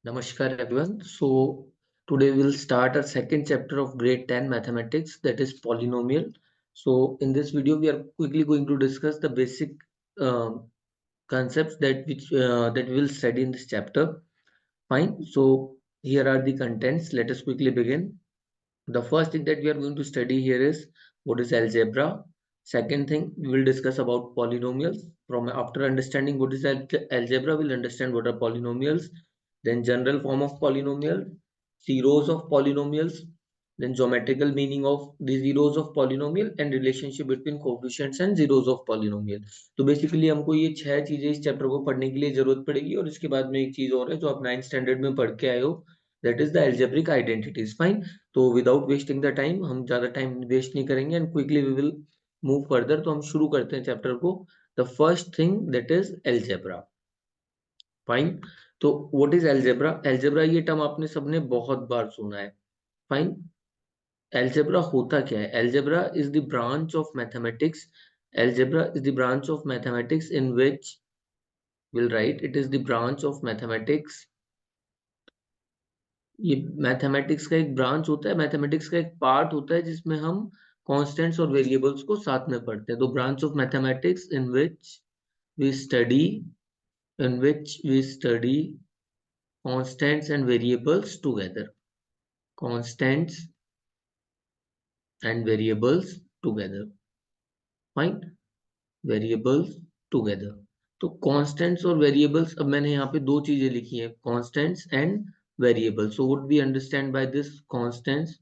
Namaskar everyone. So today we'll start our second chapter of grade 10 mathematics, that is polynomial. So in this video we are quickly going to discuss the basic um concepts that we will study in this chapter. Fine. So here are the contents. Let us quickly begin. The first thing that we are going to study here is what is algebra. Second thing, we will discuss about polynomials. From after understanding what is algebra, we'll understand what are polynomials. Then general form of polynomial, zeros of polynomials, then geometrical meaning of the zeros of polynomial and relationship between coefficients and zeros of polynomial. तो basically हमको ये 6 चीजें इस chapter को पढ़ने के लिए जरूरत पड़ेगी और इसके बाद में एक चीज और है जो आप 9th स्टैंडर्ड में पढ़ के आए हो, that is the algebraic identities. Fine. तो विदाउट वेस्टिंग द टाइम, हम ज्यादा टाइम वेस्ट नहीं करेंगे and quickly we will move further. तो हम शुरू करते हैं चैप्टर को. The first thing that is algebra. Fine. तो व्हाट इज एल्जेब्रा? एल्जेब्रा ये टर्म आपने सबने बहुत बार सुना है. फाइन. एल्जेब्रा होता क्या है? Algebra is the branch of mathematics. Algebra is the branch of mathematics in which will write it is the branch of mathematics. ये मैथमेटिक्स का एक ब्रांच होता है, मैथमेटिक्स का एक पार्ट होता है जिसमें हम कांस्टेंट्स और वेरिएबल्स को साथ में पढ़ते हैं. तो branch of mathematics we study in which we study constants and variables together. Constants and variables together. Fine. Variables together. तो कांस्टेंट्स और वेरिएबल्स, अब मैंने यहाँ पे दो चीजें लिखी हैं, constants and variables. So what we understand by this constants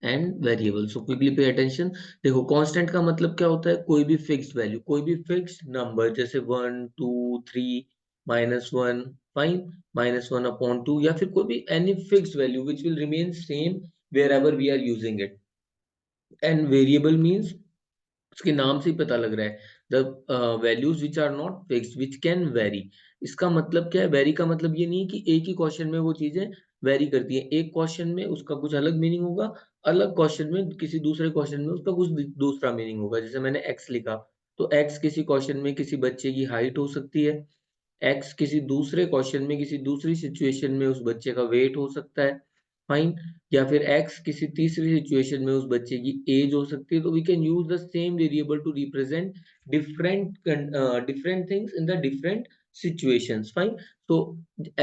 and variable. So quickly pay attention. देखो, कांस्टेंट का मतलब क्या होता है? कोई भी फिक्स्ड वैल्यू, कोई भी फिक्स्ड नंबर, जैसे 1 2 3 -1. फाइन. -1/2, या फिर कोई भी any fixed value which will remain same wherever we are using it. And variable means, उसके नाम से ही पता लग रहा है, the values which are not fixed which can vary. इसका मतलब क्या है? वेरी का मतलब ये नहीं है कि एक ही क्वेश्चन में वो चीजें वेरी करती है. एक क्वेश्चन में उसका कुछ अलग मीनिंग होगा, अलग क्वेश्चन में, किसी दूसरे क्वेश्चन में उसका कुछ दूसरा मीनिंग होगा. जैसे मैंने एक्स लिखा, तो एक्स किसी क्वेश्चन में किसी बच्चे की हाइट हो सकती है. एक्स किसी दूसरे क्वेश्चन में, किसी दूसरी सिचुएशन में उस बच्चे का वेट हो सकता है. फाइन. या फिर एक्स किसी तीसरी सिचुएशन में उस बच्चे की एज हो सकती है. तो we can use the same variable to represent different different things in the different situations. Fine. तो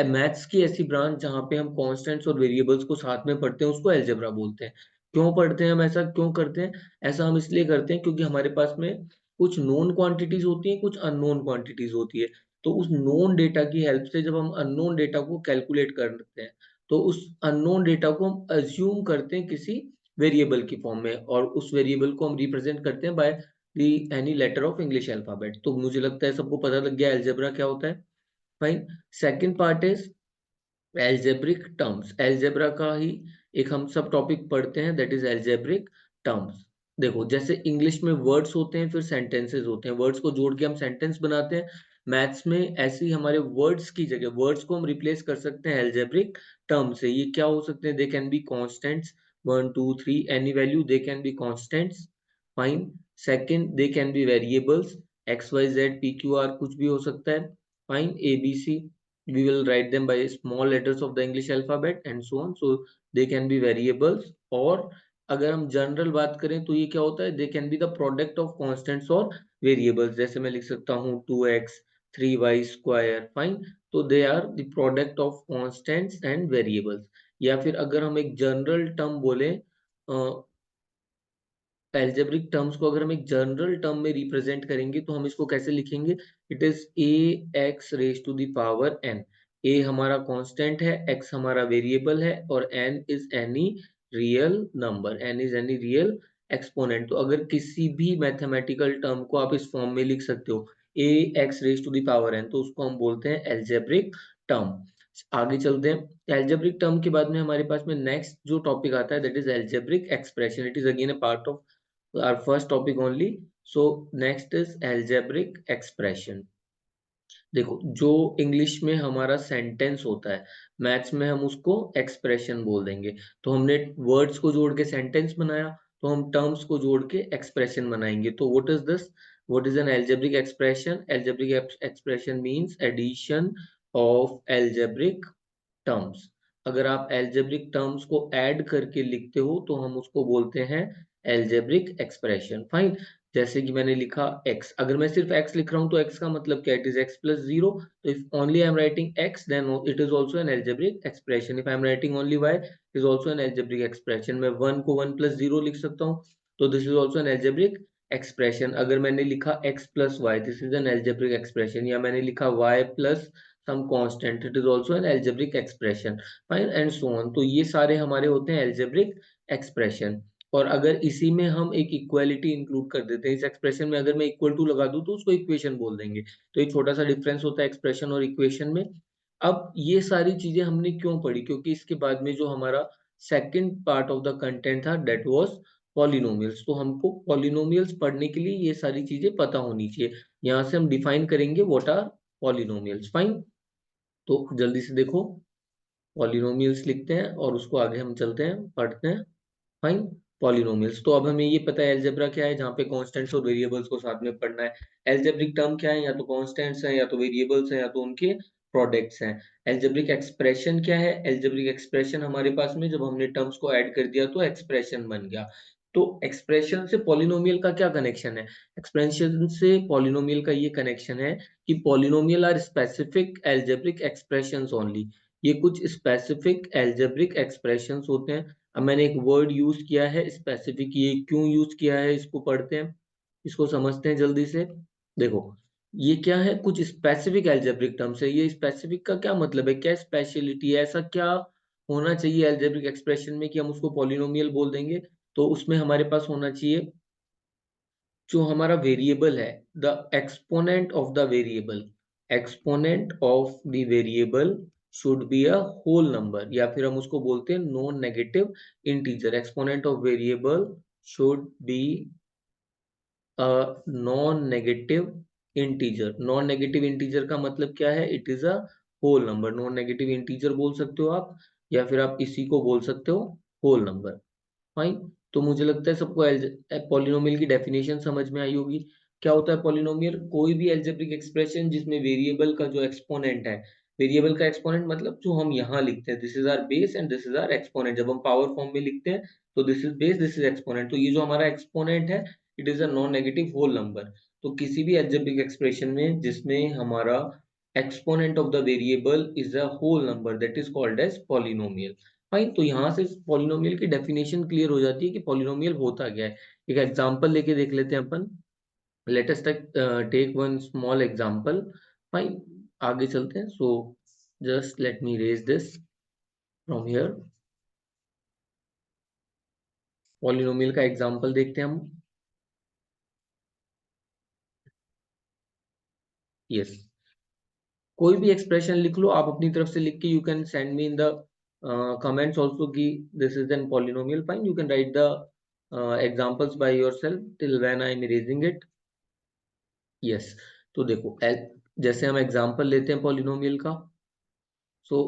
मैथ्स की ऐसी ब्रांच जहां पे हम कॉन्स्टेंट्स और वेरिएबल्स को साथ में पढ़ते हैं, उसको एल्जेब्रा बोलते हैं. क्यों पढ़ते हैं हम? ऐसा क्यों करते हैं? ऐसा हम इसलिए करते हैं क्योंकि हमारे पास में कुछ नोन क्वांटिटीज होती हैं, कुछ अननोन क्वांटिटीज होती है. तो उस नोन डेटा की हेल्प से जब हम अननोन डेटा को कैलकुलेट करते हैं, तो उस अननोन डेटा को हम अज्यूम करते हैं किसी वेरिएबल की फॉर्म में, और उस वेरिएबल को हम रिप्रेजेंट करते हैं by the any letter of English alphabet. तो मुझे लगता है सबको पता लग गया अलजेब्रा क्या होता है. Fine. Second part is algebraic terms. Algebra का ही एक हम सब टॉपिक पढ़ते हैं, दैट इज एल्जेब्रिक टर्म्स. देखो, जैसे इंग्लिश में वर्ड्स होते हैं, फिर सेंटेंसेस होते हैं, वर्ड्स को जोड़ के हम सेंटेंस बनाते हैं. मैथ्स में ऐसे ही हमारे वर्ड्स की जगह वर्ड्स को हम रिप्लेस कर सकते हैं एल्जेब्रिक टर्म से. ये क्या हो सकते हैं? They can be constants, 1 2 3 any value, they can be constants. Fine. Second, they can be variables, x y z p q r, कुछ भी हो सकता है. फाइन. A b c, we will write them by small letters of the English alphabet and so on. So they can be variables. और अगर हम general बात करें तो ये क्या होता है? they can be the product of constants और variables. जैसे मैं लिख सकता हूँ 2x 3y square. फाइन. तो they are the product of constants and variables. या फिर अगर हम एक जनरल टर्म बोले, एल्जेब्रिक टर्म्स को अगर हम एक जनरल टर्म में रिप्रेजेंट करेंगे तो हम इसको कैसे लिखेंगे? It is a x raise to the power n. A हमारा कांस्टेंट है, एक्स हमारा वेरिएबल है, और n is any real number, n is any real exponent. तो अगर किसी भी मैथमेटिकल टर्म को आप इस फॉर्म में लिख सकते हो, a x raise to the power n, तो उसको हम बोलते हैं एल्जेब्रिक टर्म. आगे चलते हैं. एल्जेब्रिक टर्म के बाद में हमारे पास में नेक्स्ट जो टॉपिक आता है, that is algebraic expression. It is again a part of our first topic only. So next is algebraic expression. देखो, जो इंग्लिश में हमारा सेंटेंस होता है, मैथ्स में हम उसको एक्सप्रेशन बोल देंगे. तो हमने वर्ड्स को जोड़ के सेंटेंस बनाया, तो हम टर्म्स को जोड़ के एक्सप्रेशन बनाएंगे. तो what is this? What is an algebraic expression? Algebraic expression means addition of algebraic terms. अगर आप एल्जेब्रिक टर्म्स को ऐड करके लिखते हो तो हम उसको बोलते हैं एल्जेब्रिक एक्सप्रेशन। फाइन। जैसे कि मैंने लिखा x, अगर मैं सिर्फ x लिख रहा हूं तो x का मतलब क्या, it is x plus zero. तो if only I am writing x then it is also an algebraic expression. If I am writing only y it is also an algebraic expression. मैं 1 को 1 plus zero लिख सकता हूँ, तो this is also an algebraic expression. अगर मैंने लिखा x plus y, this is an algebraic expression. या मैंने लिखा y plus some constant, it is also an algebraic expression, fine, and so on। तो ये सारे हमारे होते हैं algebraic expression। और अगर इसी में हम एक इक्वालिटी इंक्लूड कर देते हैं इस एक्सप्रेशन में, अगर मैं इक्वल टू लगा दूं तो उसको इक्वेशन बोल देंगे। तो एक छोटा सा डिफरेंस होता है एक्सप्रेशन और इक्वेशन में। अब ये सारी चीजें हमने क्यों पढ़ी, क्योंकि इसके बाद में जो हमारा second part of the content था दैट वाज पॉलिनोमियल्स। तो हमको पॉलिनोमियल्स पढ़ने के लिए ये सारी चीजें पता होनी चाहिए। यहाँ से हम डिफाइन करेंगे व्हाट आर पॉलिनोमियल्स। फाइन। तो जल्दी से देखो, पॉलिनोमियल्स लिखते हैं और उसको आगे हम चलते हैं, पढ़ते हैं। फाइन। पॉलिनोमियल्स, तो अब हमें ये पता है एल्जेब्रा क्या है, जहाँ पे कॉन्स्टेंट्स और वेरिएबल्स को साथ में पढ़ना है। एल्जेब्रिक टर्म क्या है, या तो कॉन्स्टेंट्स हैं, या तो वेरिएबल्स हैं, या तो उनके प्रोडक्ट्स हैं। एल्जेब्रिक एक्सप्रेशन क्या है, एल्जेब्रिक एक्सप्रेशन हमारे पास में जब हमने टर्म्स को ऐड कर दिया तो एक्सप्रेशन बन गया। तो एक्सप्रेशन से पॉलिनोमियल का क्या कनेक्शन है, एक्सप्रेशन से पॉलिनोमियल का ये कनेक्शन है कि polynomial are specific algebraic expressions only. ये कुछ स्पेसिफिक एल्जेब्रिक एक्सप्रेशंस होते हैं। अब मैंने एक वर्ड यूज किया है स्पेसिफिक, ये क्यों यूज किया है इसको पढ़ते हैं, इसको समझते हैं जल्दी से। देखो, ये क्या है, कुछ स्पेसिफिक एल्जेब्रिक टर्म्स है। ये स्पेसिफिक का क्या मतलब है, क्या स्पेशलिटी है, ऐसा क्या होना चाहिए एल्जेब्रिक एक्सप्रेशन में कि हम उसको पॉलिनोमियल बोल देंगे। तो उसमें हमारे पास होना चाहिए जो हमारा वेरिएबल है, the exponent of the variable, exponent of the variable should be a whole number, या फिर हम उसको बोलते हैं non negative integer. Exponent of variable should be a non negative integer. Non negative integer का मतलब क्या है, it is a whole number. Non negative integer बोल सकते हो आप, या फिर आप इसी को बोल सकते हो होल नंबर। फाइन। तो मुझे लगता है सबको पॉलिनोमियल की डेफिनेशन समझ में आई होगी। क्या होता है पॉलिनोमियल, कोई भी एल्जेब्रिक एक्सप्रेशन जिसमें वेरिएबल का जो एक्सपोनेंट है, वेरिएबल का एक्सपोनेंट मतलब जो हम यहाँ लिखते हैं, this is our base and this is our exponent. जब हम पावर फॉर्म में लिखते हैं तो this is base, this is exponent. तो ये जो हमारा एक्सपोनेंट है it is a non negative whole number. तो किसी भी एल्जेब्रिक एक्सप्रेशन में जिसमें हमारा exponent of the variable is a whole number, that is called as polynomial. Fine. तो यहाँ से पॉलिनोमियल की डेफिनेशन क्लियर हो जाती है कि पॉलिनोमियल होता क्या है। एक एग्जांपल लेके देख लेते हैं अपन। Let us take one small example. Fine. आगे चलते हैं। So just let me erase this from here. Polynomial का एग्जांपल देखते हैं हम। यस, कोई भी एक्सप्रेशन लिख लो आप अपनी तरफ से लिख के, you can send me in the comments also कि this is an polynomial. Fine, you can write the examples by yourself till when I am erasing it. Yes. तो देखो, जैसे हम एग्जांपल लेते हैं पॉलिनोमियल का। So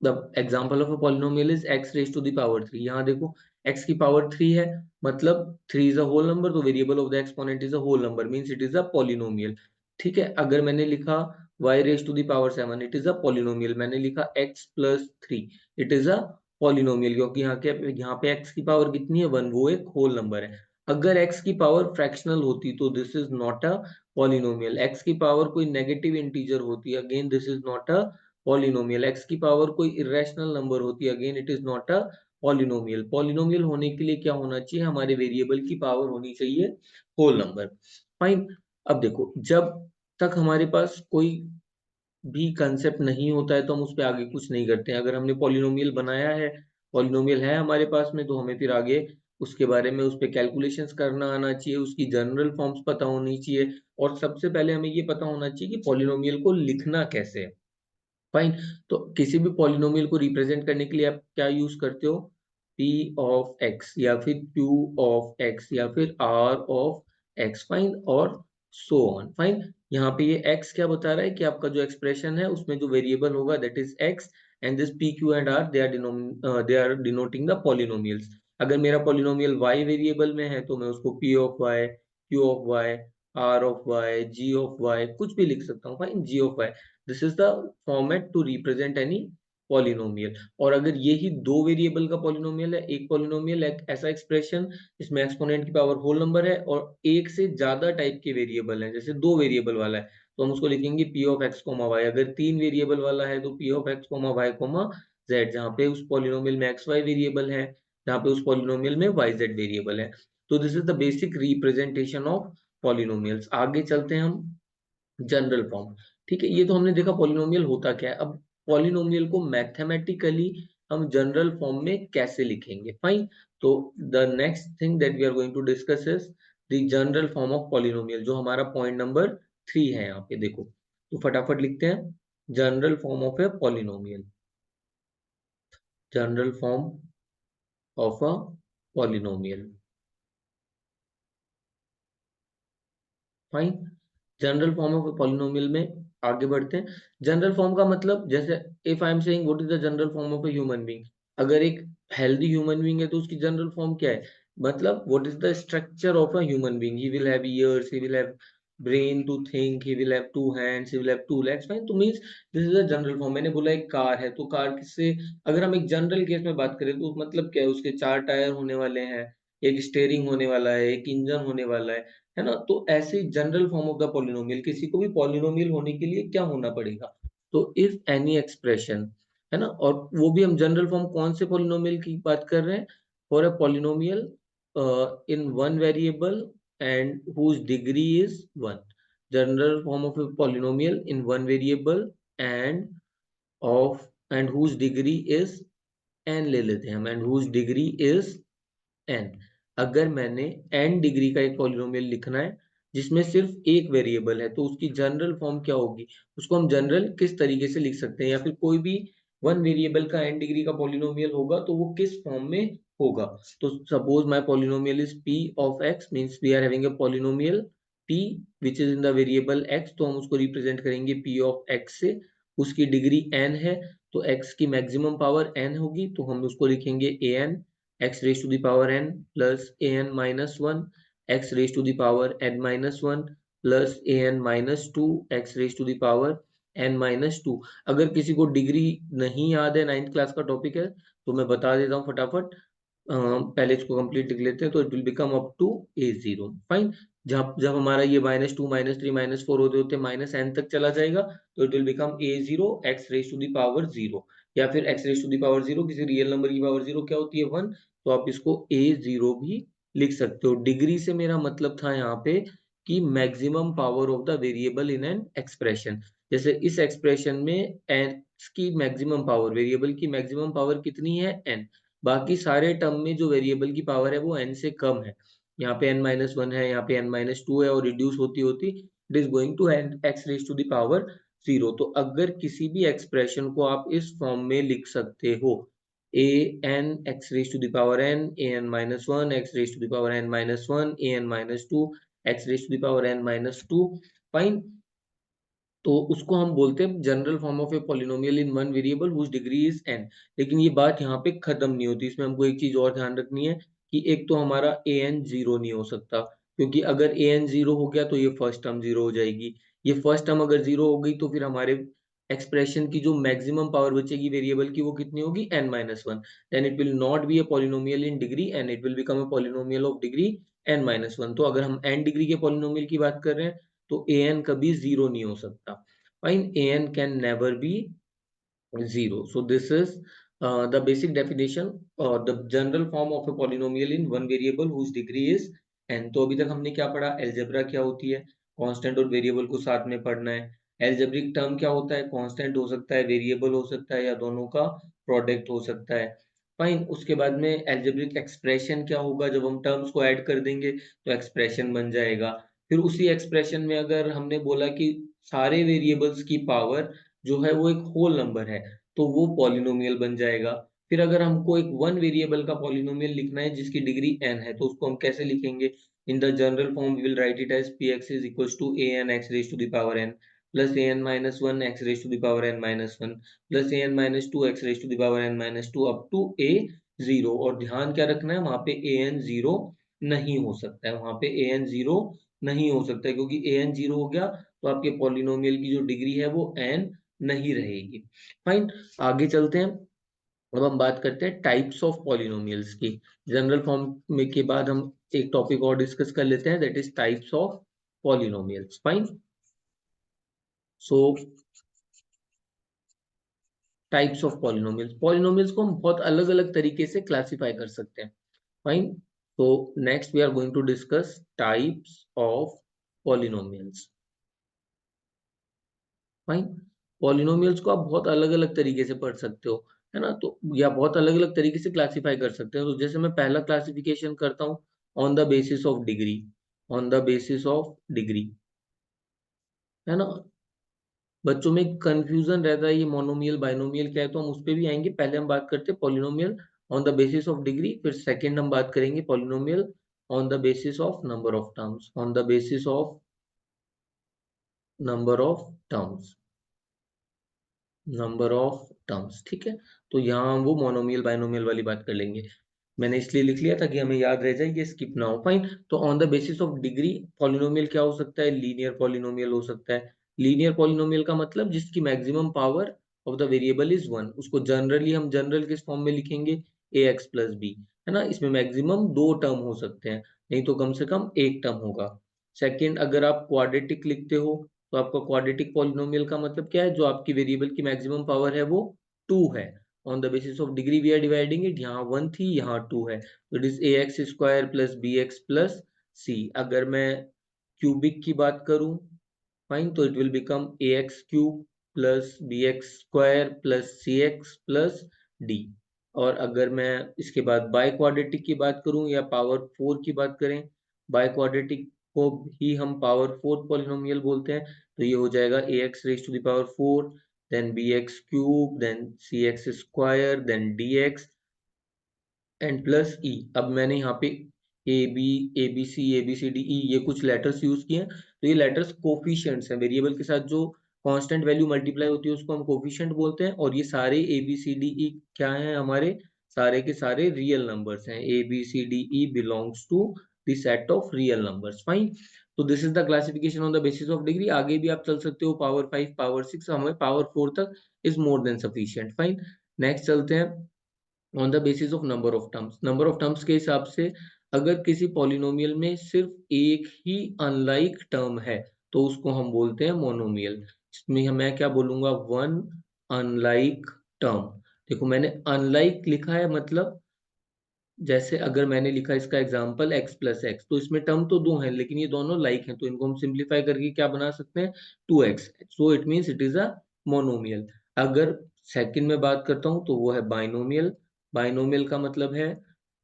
the example of a polynomial is x raise to the power 3। यहाँ देखो, x की पावर 3 है, मतलब 3 इज अ होल नंबर, तो variable of the exponent is a whole number, means it is a polynomial. ठीक है। अगर मैंने लिखा y raise to the power 7, it is a polynomial. मैंने लिखा x plus 3, it is a polynomial, क्योंकि यहाँ पे x की पावर कितनी है, 1, वो एक होल नंबर है। अगर x की पावर फ्रैक्शनल होती तो this is not a polynomial. x की पावर कोई नेगेटिव इंटीजर होती, again this is not a polynomial. x की पावर कोई इरेशनल नंबर होती है, again it is not a polynomial. Polynomial होने के लिए क्या होना चाहिए, हमारे वेरिएबल की पावर होनी चाहिए होल नंबर। फाइन। अब देखो, जब तक हमारे पास कोई भी कंसेप्ट नहीं होता है तो हम उस पर आगे कुछ नहीं करते हैं। अगर हमने पॉलिनोमियल बनाया है, पॉलिनोमियल है हमारे पास में, तो हमें फिर आगे उसके बारे में उस पर कैलकुलेशंस करना आना चाहिए, उसकी जनरल फॉर्म्स पता होनी चाहिए, और सबसे पहले हमें ये पता होना चाहिए कि पॉलिनोमियल को लिखना कैसे है। फाइन। तो किसी भी पॉलिनोमियल को रिप्रेजेंट करने के लिए आप क्या यूज करते हो, p ऑफ x, या फिर q ऑफ x, या फिर r ऑफ x। फाइन। और सो ऑन। फाइन। यहाँ पे ये x क्या बता रहा है कि आपका जो एक्सप्रेशन है उसमें जो वेरिएबल होगा that is x, and this p q and r they are denoting the polynomials. अगर मेरा पॉलिनोमियल y वेरिएबल में है तो मैं उसको p of y, q of y, r of y, g of y, कुछ भी लिख सकता हूँ, fine, g of y. This is the format to represent any polynomial. और अगर ये ही दो वेरिएबल का पॉलिनोमियल है, एक पॉलिनोमियल एक ऐसा एक्सप्रेशन जिसमें एक्सपोनेंट की पावर होल नंबर है और एक से ज्यादा टाइप के वेरिएबल हैं, जैसे दो वेरिएबल वाला है तो हम उसको लिखेंगे p of x comma y. अगर तीन वेरिएबल वाला है तो p of x comma y comma z, जहाँ पे उस पॉलिनोमियल में एक्स वाई वेरिएबल है, जहाँ पे उस पॉलिनोमियल में वाई जेड वेरिएबल है। तो this is the basic representation of polynomials. आगे चलते हैं हम जनरल फॉर्म। ठीक है, ये तो हमने देखा पॉलिनोमियल होता क्या है। अब पॉलिनोमियल को मैथमेटिकली हम जनरल फॉर्म में कैसे लिखेंगे, फाइन। तो the next thing that we are going to discuss is the general form of polynomial, जो हमारा पॉइंट नंबर 3 है यहाँ पे देखो। तो फटाफट लिखते हैं general form of a polynomial. General form of a polynomial, fine. General form of polynomial में आगे बढ़ते हैं। जनरल फॉर्म का मतलब, जैसे if I am saying what is the general form of a human being, अगर एक हेल्दी ह्यूमन बीइंग है तो उसकी जनरल फॉर्म क्या है, मतलब what is the structure of a human being, he will have ears, he will have brain to think, he will have two hands, he will have two legs, fine. तो means this is a general form. मैंने बोला एक car है तो car किससे, अगर हम एक जनरल केस में बात करें तो मतलब क्या है, उसके चार टायर होने वाले हैं, एक स्टेयरिंग होने वाला है, एक इंजन होने वाला है ना। तो ऐसे general form of the polynomial, किसी को भी पॉलिनोमियल होने के लिए क्या होना पड़ेगा, तो इफ एनी एक्सप्रेशन, है ना। और वो भी हम जनरल फॉर्म कौन से पॉलिनोमियल की बात कर रहे हैं, for a polynomial in one variable and whose degree is one. General form of a polynomial in one variable and of and whose degree is n ले लेते हैं हम, and whose degree is n। अगर मैंने n degree का एक polynomial लिखना है जिसमें सिर्फ एक वेरिएबल है तो उसकी जनरल फॉर्म क्या होगी, उसको हम जनरल किस तरीके से लिख सकते हैं, या फिर कोई भी वन वेरिएबल का n डिग्री का पॉलिनोमियल होगा तो वो किस फॉर्म में होगा। तो suppose my polynomial is p of x, means we are having a polynomial p which is in the variable x, तो हम उसको रिप्रेजेंट करेंगे p ऑफ x से। उसकी डिग्री n है तो x की मैक्सिमम पावर n होगी, तो हम उसको लिखेंगे an x raised to the power n plus an minus 1 x raised to the power n minus 1 plus an minus 2 x raised to the power n minus 2। अगर किसी को degree नहीं याद है, 9th क्लास का टॉपिक है, तो मैं बता देता हूँ फटाफट। पहले इसको कंप्लीट लिख लेते हैं, तो it will become up to a zero, fine. जब जब हमारा ये -2 -3 -4 होते होते माइनस एन तक चला जाएगा तो it will become a zero x raise to the power zero, या फिर x raise to the power zero, किसी रियल नंबर की पावर जीरो क्या होती है, वन। तो आप इसको ए जीरो भी लिख सकते हो। डिग्री से मेरा मतलब था यहाँ पे कि maximum power of the variable in an expression. जैसे इस एक्सप्रेशन में एक्स की मैक्सिमम पावर, वेरिएबल की मैक्सिमम पावर कितनी है, एन। बाकी सारे टर्म में जो वेरिएबल की पावर है वो n से कम है। यहाँ पे n माइनस वन है, यहाँ पे n माइनस टू है, और रिड्यूस होती होती it is going to x raise to the power zero. तो अगर किसी भी एक्सप्रेशन को आप इस फॉर्म में लिख सकते हो, a n x raise to the power n, a n minus one x raise to the power n minus one, a n minus two x raise to the power n minus two, fine. तो उसको हम बोलते हैं general form of a polynomial in one variable whose degree is n। लेकिन ये बात यहाँ पे खत्म नहीं होती, इसमें हमको एक चीज और ध्यान रखनी है कि एक तो हमारा a n जीरो नहीं हो सकता, क्योंकि अगर a n जीरो हो गया तो ये फर्स्ट टर्म जीरो हो जाएगी। ये फर्स्ट टर्म अगर जीरो हो गई तो फिर हमारे एक्सप्रेशन की जो मैक्सिमम पावर बचेगी वेरिएबल की वो कितनी होगी, n minus one. Then it will not be a polynomial in degree n, it will become a polynomial of degree n minus one. तो अगर हम n डिग्री के पॉलिनोमियल की बात कर रहे हैं तो a n कभी जीरो नहीं हो सकता, fine। an can never be zero. So this is the basic definition or the general form of a polynomial in one variable whose degree is n। तो अभी तक हमने क्या पढ़ा, एलजेब्रा क्या होती है, कांस्टेंट और वेरिएबल को साथ में पढ़ना है। एलजेब्रिक टर्म क्या होता है, कांस्टेंट हो सकता है, वेरिएबल हो सकता है, या दोनों का प्रोडक्ट हो सकता है, फाइन। उसके बाद में एलजेब्रिक एक्सप्रेशन क्या होगा, जब हम टर्म्स को ऐड कर देंगे तो एक्सप्रेशन बन जाएगा। फिर उसी एक्सप्रेशन में अगर हमने बोला कि सारे वेरिएबल्स की पावर जो है वो एक होल नंबर है तो वो पॉलिनोमियल बन जाएगा। फिर अगर हमको एक वन वेरिएबल का पॉलिनोमियल लिखना है जिसकी डिग्री n है तो उसको हम कैसे लिखेंगे, in the general form we will write it as px is equals to an x raised to the power n plus an minus 1 x raised to the power n minus 1 plus an minus 2 x raised to the power n minus 2 up to a zero. और ध्यान क्या रखना है, वहां पे an zero नहीं हो सकता है, वहां पे an जीरो नहीं हो सकता है, क्योंकि an 0 हो गया तो आपके पॉलिनोमियल की जो डिग्री है वो n नहीं रहेगी। फाइन, आगे चलते हैं। अब हम बात करते हैं टाइप्स ऑफ पॉलिनोमियल्स की। जनरल फॉर्म में के बाद हम एक टॉपिक और डिस्कस कर लेते हैं, that is types of polynomials. Fine, so types of polynomials, polynomials को हम बहुत अलग अलग तरीके से क्लासिफाई कर सकते हैं। Fine, so next we are going to discuss types of polynomials. Fine, polynomials को आप बहुत अलग अलग तरीके से पढ़ सकते हो, है ना, तो या बहुत अलग अलग तरीके से क्लासिफाई कर सकते हो। तो जैसे मैं पहला क्लासिफिकेशन करता हूँ on the basis of degree, on the basis of degree, है ना। बच्चों में कंफ्यूजन रहता है ये मोनोमियल बाइनोमियल क्या है, तो हम उस पे भी आएंगे। पहले हम बात करते हैं polynomial on the basis of degree, फिर सेकंड हम बात करेंगे polynomial on the basis of number of terms, on the basis of number of terms, number of terms, ठीक है। तो यहाँ हम वो मोनोमियल बाइनोमियल वाली बात कर लेंगे। मैंने इसलिए लिख लिया था कि हमें याद रह जाए, ये स्किप ना हो। फाइन, तो on the basis of degree polynomial क्या हो सकता है, लीनियर पॉलिनोमियल हो सकता है। लीनियर पॉलिनोमियल का मतलब जिसकी maximum power of the variable is 1, उसको जनरली हम जनरल किस फॉर्म में लिखेंगे, ए एक्स प्लस बी, है ना। इसमें मैक्सिमम 2 टर्म हो सकते हैं, नहीं तो कम से कम एक टर्म होगा। सेकेंड, अगर आप क्वाड्रेटिक लिखते हो तो आपका क्वाड्रेटिक पॉलिनोमियल का मतलब क्या है, जो आपकी वेरिएबल की मैक्सिमम पावर है वो 2 है। On the basis of degree we are dividing it, यहाँ 1 थी यहाँ 2 है, तो it is a x square plus b x plus c. अगर मैं क्यूबिक की बात करूं, फाइन, तो it will become a x cube plus b x square plus c x plus d. और अगर मैं इसके बाद बाय क्वाड्रेटिक की बात करूं या पावर 4 की बात करें, बाय क्वाड्रेटिक को ही हम पावर 4 पॉलिनोमियल बोलते हैं, तो ये हो जाएगा a x raise to the power 4, then b x cube, then c x square, then d x and plus e. अब मैंने यहाँ पे a b c a b c d e ये कुछ लेटर्स यूज किए हैं, तो ये लेटर्स कोफिशिएंट्स हैं, वेरिएबल के साथ जो कांस्टेंट वैल्यू मल्टीप्लाई होती है उसको हम कोफिशिएंट बोलते हैं। और ये सारे ए बी सी डी ई क्या हैं, हमारे सारे के सारे रियल नंबर्स हैं। A b c d e belongs to the set of real numbers. Fine, तो this is the classification on the basis of degree. आगे भी आप चल सकते हो, पावर 5 पावर 6, हमें पावर 4 तक is more than sufficient. Fine, next चलते हैं on the basis of number of terms. Number of terms के हिसाब से अगर किसी पॉलिनोमियल में सिर्फ एक ही अनलाइक टर्म है तो उसको हम बोलते हैं मोनोमियल। इसमें मैं क्या बोलूंगा, वन अनलाइक टर्म। देखो मैंने अनलाइक लिखा है, मतलब जैसे अगर मैंने लिखा इसका एग्जांपल x प्लस एक्स, तो इसमें टर्म तो दो हैं लेकिन ये दोनों लाइक हैं, तो इनको हम सिंप्लीफाई करके क्या बना सकते हैं, 2x, so it means it is a monomial. अगर सेकंड में बात करता हूं तो वो है बाइनोमियल। बाइनोमियल का मतलब है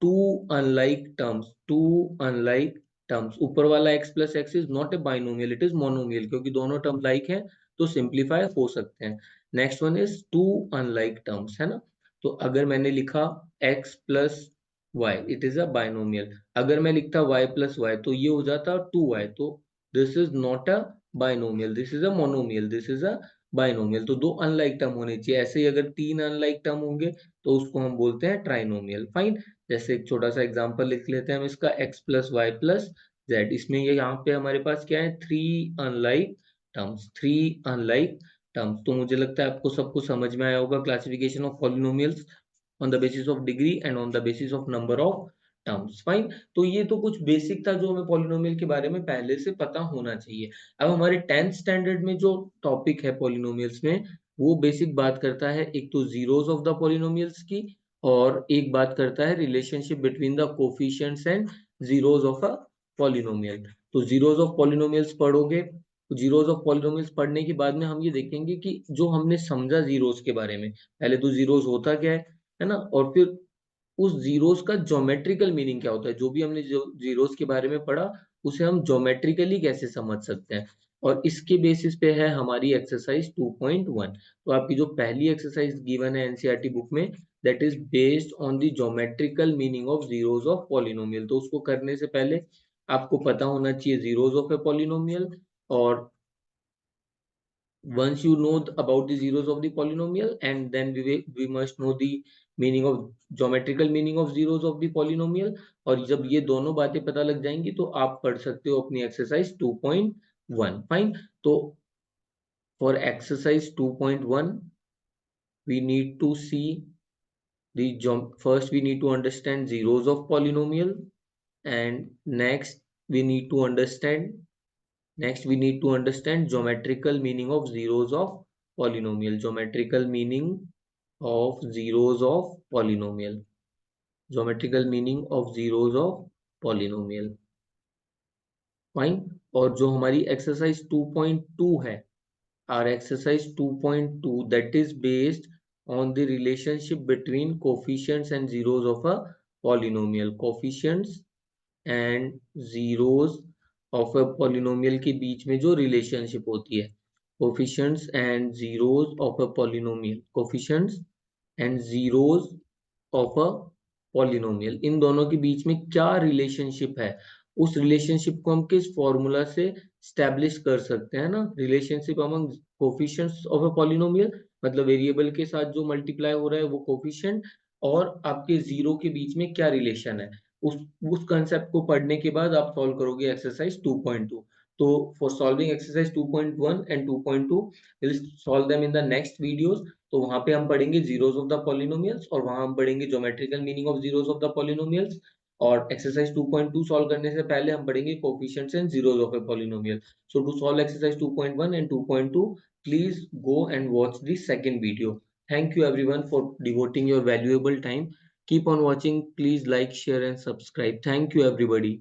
two unlike terms, two unlike terms. ऊपर वाला x plus x is not a binomial, it is monomial, क्योंकि दोनों टर्म लाइक हैं तो सिंप्लीफाई हो सकते हैं। Next one is two unlike terms, है ना। तो अगर मैंने लिखा x plus y, it is a binomial. अगर मैं लिखता y प्लस वाई तो ये हो जाता 2y, तो this is not a binomial, this is a monomial, this is a binomial. तो दो अनलाइक टर्म होने चाहिए। ऐसे ही अगर तीन अनलाइक टर्म होंगे तो उसको हम बोलते हैं ट्राइनोमियल। फाइन, जैसे एक छोटा सा एग्जांपल लिख लेते हैं हम इसका, x plus y plus z. इसमें ये यहाँ पे हमारे पास क्या है, three unlike terms, three unlike terms. तो मुझे लगता है आपको सब कुछ समझ में आया होगा, classification of polynomials on the basis of degree and on the basis of number of terms। Fine, तो ये तो कुछ बेसिक था जो हमें पॉलिनोमियल के बारे में पहले से पता होना चाहिए। अब हमारे 10th स्टैंडर्ड में जो टॉपिक है पॉलिनोमियल्स में, वो बेसिक बात करता है एक तो जीरोस ऑफ द पॉलिनोमियल्स की, और एक बात करता है relationship between the coefficients and zeros of a polynomial. तो जीरोस ऑफ पॉलिनोमियल्स पढ़ोगे, जीरोस ऑफ पॉलिनोमियल्स पढ़ने के बाद में हम ये देखेंगे कि जो हमने समझा जीरोस के बारे में, पहले तो जीरोस होता क्या है ना, और फिर उस जीरोस का ज्योमेट्रिकल मीनिंग क्या होता है, जो भी हमने जो जीरोस के बारे में पढ़ा उसे हम ज्योमेट्रिकली कैसे समझ सकते हैं। और इसके बेसिस पे है हमारी एक्सरसाइज 2.1। तो आपकी जो पहली एक्सरसाइज गिवन है एनसीईआरटी बुक में, that is based on the geometrical meaning of zeros of polynomial. तो उसको करने से पहले आपको पता होना चाहिए जीरोस ऑफ ए पॉलिनोमियल, और once you know about the zeros of the polynomial, and then we must know the meaning of geometrical meaning of zeros of the polynomial. और जब ये दोनों बातें पता लग जाएंगी तो आप पढ़ सकते हो अपनी एक्सरसाइज 2.1। फाइन। तो for exercise 2.1 we need to see first we need to understand zeros of polynomial, and next we need to understand geometrical meaning of zeros of polynomial. Geometrical meaning of zeros of polynomial. Geometrical meaning of zeros of polynomial. Fine. और जो हमारी exercise 2.2 है, our exercise 2.2, that is based on the relationship between coefficients and zeros of a polynomial. Coefficients and zeros of a polynomial के बीच में जो relationship होती है, coefficients and zeros of a polynomial, coefficients and zeros of a polynomial, इन दोनों के बीच में क्या relationship है, उस रिलेशनशिप को हम किस फॉर्मूला से स्टैब्लिश कर सकते हैं ना। Relationship among coefficients of a polynomial, मतलब वेरिएबल के साथ जो मल्टीप्लाई हो रहा है वो कोफिशिएंट, और आपके जीरो के बीच में क्या रिलेशन है, उस कंसेप्ट को पढ़ने के बाद आप सॉल्व करोगे एक्सरसाइज 2.2। तो for solving exercise 2.1 and 2.2 will solve them in the next videos. तो वहां पे हम पढ़ेंगे जीरोस ऑफ द पॉलिनोमियल्स, और वहां हम पढ़ेंगे geometrical meaning of zeros of the polynomials. और एक्सरसाइज 2.2 सॉल्व करने से पहले हम पढ़ेंगे coefficients and zeros of a polynomial. So to solve exercise 2.1 and 2.2, please go and watch the second video. Thank you everyone for devoting your valuable time. Keep on watching. Please like, share and subscribe. Thank you everybody.